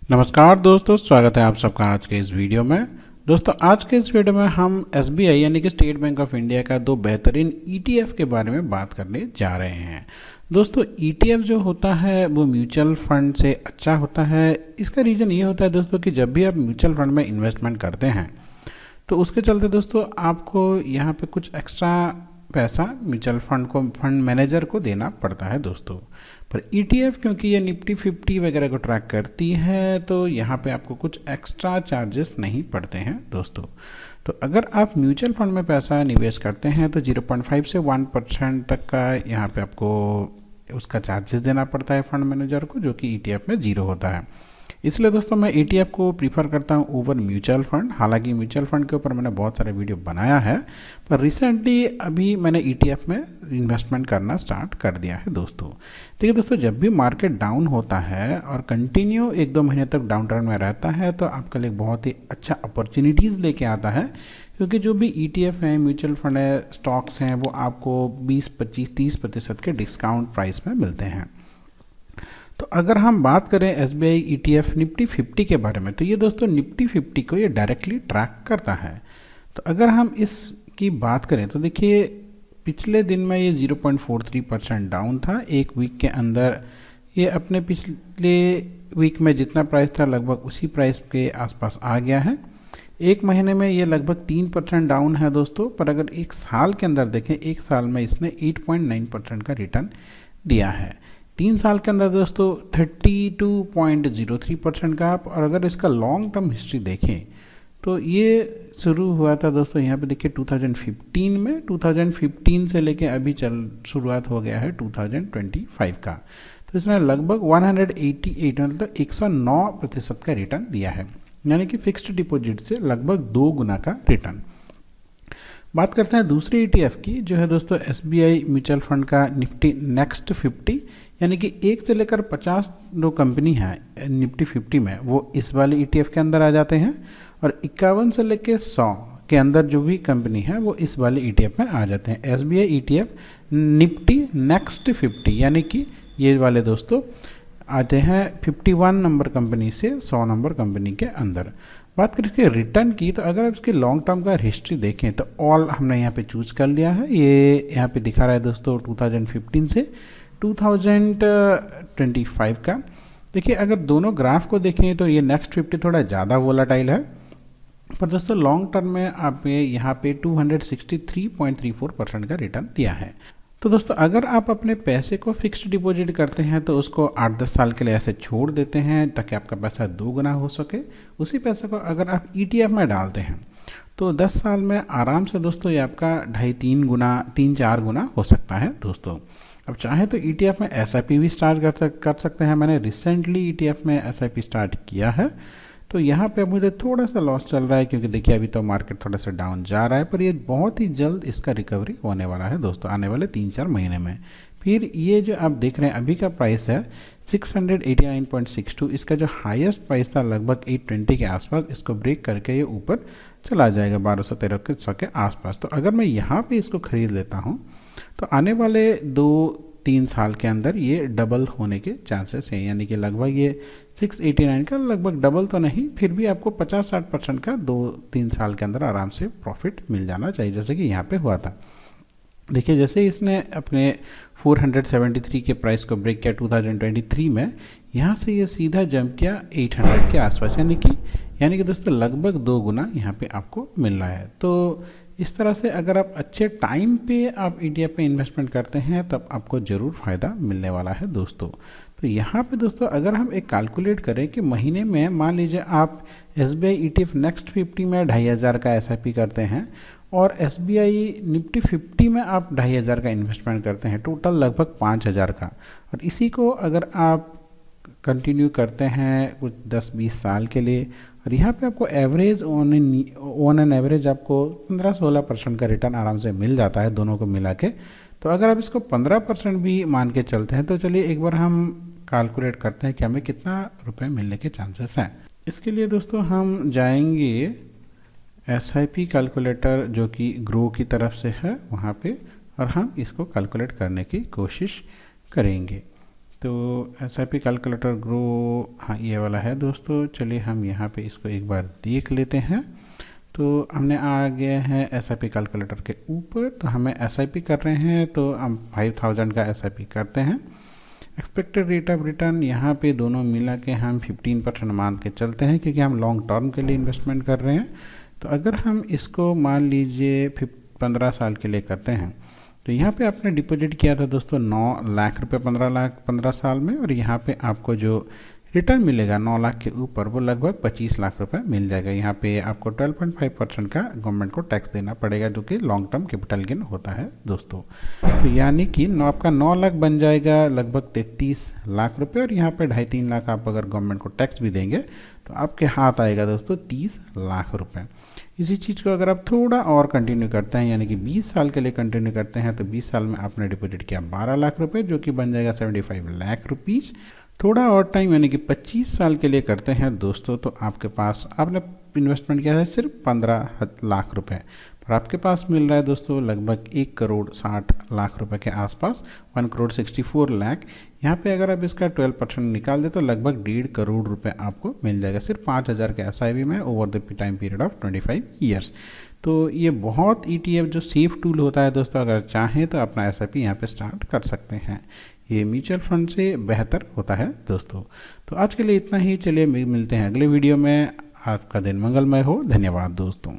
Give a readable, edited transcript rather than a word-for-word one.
नमस्कार दोस्तों, स्वागत है आप सबका आज के इस वीडियो में। दोस्तों आज के इस वीडियो में हम एसबीआई यानी कि स्टेट बैंक ऑफ इंडिया का दो बेहतरीन ईटीएफ के बारे में बात करने जा रहे हैं। दोस्तों ईटीएफ जो होता है वो म्यूचुअल फंड से अच्छा होता है। इसका रीज़न ये होता है दोस्तों कि जब भी आप म्यूचुअल फंड में इन्वेस्टमेंट करते हैं तो उसके चलते दोस्तों आपको यहाँ पे कुछ एक्स्ट्रा पैसा म्यूचुअल फंड मैनेजर को देना पड़ता है दोस्तों। पर ईटीएफ क्योंकि ये निफ्टी 50 वगैरह को ट्रैक करती है तो यहाँ पे आपको कुछ एक्स्ट्रा चार्जेस नहीं पड़ते हैं दोस्तों। तो अगर आप म्यूचुअल फंड में पैसा निवेश करते हैं तो 0.5 से 1% तक का यहाँ पे आपको उसका चार्जेस देना पड़ता है फंड मैनेजर को, जो कि ईटीएफ में 0 होता है। इसलिए दोस्तों मैं ईटीएफ को प्रीफर करता हूँ ओवर म्यूचुअल फंड। हालांकि म्यूचुअल फंड के ऊपर मैंने बहुत सारे वीडियो बनाया है, पर रिसेंटली अभी मैंने ईटीएफ में इन्वेस्टमेंट करना स्टार्ट कर दिया है दोस्तों। देखिए दोस्तों, जब भी मार्केट डाउन होता है और कंटिन्यू 1-2 महीने तक डाउन ट्रेंड में रहता है तो आपके लिए बहुत ही अच्छा अपॉर्चुनिटीज़ लेके आता है, क्योंकि जो भी ईटीएफ है, म्यूचुअल फंड है, स्टॉक्स हैं, वो आपको 20, 25, 30% के डिस्काउंट प्राइस में मिलते हैं। तो अगर हम बात करें एसबीआई ईटीएफ निफ्टी 50 के बारे में, तो ये दोस्तों निफ्टी 50 को ये डायरेक्टली ट्रैक करता है। तो अगर हम इसकी बात करें तो देखिए पिछले दिन में ये 0.43% डाउन था। एक वीक के अंदर ये अपने पिछले वीक में जितना प्राइस था लगभग उसी प्राइस के आसपास आ गया है। एक महीने में ये लगभग 3% डाउन है दोस्तों। पर अगर एक साल के अंदर देखें, एक साल में इसने 8.9% का रिटर्न दिया है। 3 साल के अंदर दोस्तों 32.03% का आप। और अगर इसका लॉन्ग टर्म हिस्ट्री देखें तो ये शुरू हुआ था दोस्तों, यहाँ पे देखिए 2015 में। 2015 से लेके अभी शुरुआत हो गया है 2025 का। तो इसने लगभग 188 मतलब 109% का रिटर्न दिया है, यानी कि फिक्स्ड डिपॉजिट से लगभग 2 गुना का रिटर्न। बात करते हैं दूसरी ईटीएफ की, जो है दोस्तों एसबीआई म्यूचुअल फंड का निफ्टी नेक्स्ट 50, यानी कि 1 से लेकर 50 जो कंपनी है निफ्टी 50 में वो इस वाले ईटीएफ के अंदर आ जाते हैं। और 51 से लेकर 100 के अंदर जो भी कंपनी है वो इस वाले ईटीएफ में आ जाते हैं। एसबीआई ईटीएफ निफ्टी नेक्स्ट 50, यानी कि ये वाले दोस्तों आते हैं 51 नंबर कंपनी से 100 नंबर कंपनी के अंदर। बात करें इसके रिटर्न की, तो अगर आप इसकी लॉन्ग टर्म का हिस्ट्री देखें तो ऑल हमने यहाँ पे चूज कर लिया है। ये यहाँ पे दिखा रहा है दोस्तों 2015 से 2025 का। देखिए अगर दोनों ग्राफ को देखें तो ये नेक्स्ट 50 थोड़ा ज़्यादा वोलाटाइल है, पर दोस्तों लॉन्ग टर्म में आप यहाँ पे 263.34% का रिटर्न दिया है। तो दोस्तों अगर आप अपने पैसे को फिक्स्ड डिपॉजिट करते हैं तो उसको 8-10 साल के लिए ऐसे छोड़ देते हैं ताकि आपका पैसा 2 गुना हो सके। उसी पैसे को अगर आप ईटीएफ में डालते हैं तो 10 साल में आराम से दोस्तों ये आपका 2.5-3 गुना 3-4 गुना हो सकता है दोस्तों। अब चाहे तो ईटीएफ में एसआईपी भी स्टार्ट कर सकते हैं। मैंने रिसेंटली ईटीएफ में एसआईपी स्टार्ट किया है, तो यहाँ पे मुझे थोड़ा सा लॉस चल रहा है, क्योंकि देखिए अभी तो मार्केट थोड़ा सा डाउन जा रहा है, पर ये बहुत ही जल्द इसका रिकवरी होने वाला है दोस्तों, आने वाले 3-4 महीने में। फिर ये जो आप देख रहे हैं अभी का प्राइस है 689.62। इसका जो हाईएस्ट प्राइस था लगभग 820 के आसपास, इसको ब्रेक करके ये ऊपर चला जाएगा 1213 के आसपास। तो अगर मैं यहाँ पे इसको ख़रीद लेता हूँ तो आने वाले 2-3 साल के अंदर ये डबल होने के चांसेस हैं, यानी कि लगभग ये 689 का लगभग डबल तो नहीं, फिर भी आपको 50-60% का 2-3 साल के अंदर आराम से प्रॉफिट मिल जाना चाहिए, जैसे कि यहाँ पे हुआ था। देखिए जैसे इसने अपने 473 के प्राइस को ब्रेक किया 2023 में, यहाँ से ये सीधा जंप किया 800 के आसपास, यानी कि दोस्तों लगभग 2 गुना यहाँ पे आपको मिल रहा है। तो इस तरह से अगर आप अच्छे टाइम पे आप ईटीएफ पे इन्वेस्टमेंट करते हैं तब आपको ज़रूर फ़ायदा मिलने वाला है दोस्तों। तो यहाँ पे दोस्तों अगर हम एक कैलकुलेट करें कि महीने में मान लीजिए आप एसबीआई ईटीएफ नेक्स्ट 50 में 2500 का एसआईपी करते हैं और एसबीआई निफ्टी 50 में आप 2500 का इन्वेस्टमेंट करते हैं, टोटल लगभग 5000 का। और इसी को अगर आप कंटिन्यू करते हैं कुछ 10-20 साल के लिए, और यहाँ पे आपको एवरेज ऑन एन एवरेज आपको 15-16% का रिटर्न आराम से मिल जाता है दोनों को मिला के। तो अगर आप इसको 15% भी मान के चलते हैं तो चलिए एक बार हम कैलकुलेट करते हैं कि हमें कितना रुपए मिलने के चांसेस हैं। इसके लिए दोस्तों हम जाएंगे एसआईपी कैलकुलेटर जो कि ग्रो की तरफ से है वहाँ पे, और हम इसको कैलकुलेट करने की कोशिश करेंगे। तो SIP कैलकुलेटर ग्रो, हाँ ये वाला है दोस्तों। चलिए हम यहाँ पे इसको एक बार देख लेते हैं। तो हमने आ गए हैं SIP कैलकुलेटर के ऊपर। तो हमें SIP कर रहे हैं तो हम 5000 का SIP करते हैं। एक्सपेक्टेड रेट ऑफ रिटर्न यहाँ पे दोनों मिला के हम 15% मान के चलते हैं, क्योंकि हम लॉन्ग टर्म के लिए इन्वेस्टमेंट कर रहे हैं। तो अगर हम इसको मान लीजिए 15 साल के लिए करते हैं, तो यहाँ पे आपने डिपॉजिट किया था दोस्तों 9 लाख रुपए 15 साल में, और यहाँ पे आपको जो रिटर्न मिलेगा 9 लाख के ऊपर वो लगभग 25 लाख रुपए मिल जाएगा। यहाँ पे आपको 12.5% का गवर्नमेंट को टैक्स देना पड़ेगा, जो कि लॉन्ग टर्म कैपिटल गेन होता है दोस्तों। तो यानी कि आपका 9 लाख बन जाएगा लगभग 33 लाख रुपए, और यहाँ पे 2.5-3 लाख आप अगर गवर्नमेंट को टैक्स भी देंगे तो आपके हाथ आएगा दोस्तों 30 लाख रुपए। इसी चीज़ को अगर आप थोड़ा और कंटिन्यू करते हैं, यानी कि 20 साल के लिए कंटिन्यू करते हैं, तो 20 साल में आपने डिपॉजिट किया 12 लाख रुपए, जो कि बन जाएगा 75 लाख रुपीज़। थोड़ा और टाइम यानी कि 25 साल के लिए करते हैं दोस्तों, तो आपके पास आपने इन्वेस्टमेंट किया है सिर्फ 15 लाख रुपए, पर आपके पास मिल रहा है दोस्तों लगभग 1 करोड़ 60 लाख रुपए के आसपास, 1 करोड़ 64 लाख। यहाँ पे अगर आप इसका 12% निकाल दे तो लगभग 1.5 करोड़ रुपए आपको मिल जाएगा सिर्फ 5000 के SIP में over the time period of 25 years. तो ये बहुत ETF जो सेफ टूल होता है दोस्तों, अगर चाहें तो अपना SIP यहाँ पे स्टार्ट कर सकते हैं। ये म्यूचुअल फंड से बेहतर होता है दोस्तों। तो आज के लिए इतना ही। चलिए मिलते हैं अगले वीडियो में। आपका दिन मंगलमय हो। धन्यवाद दोस्तों।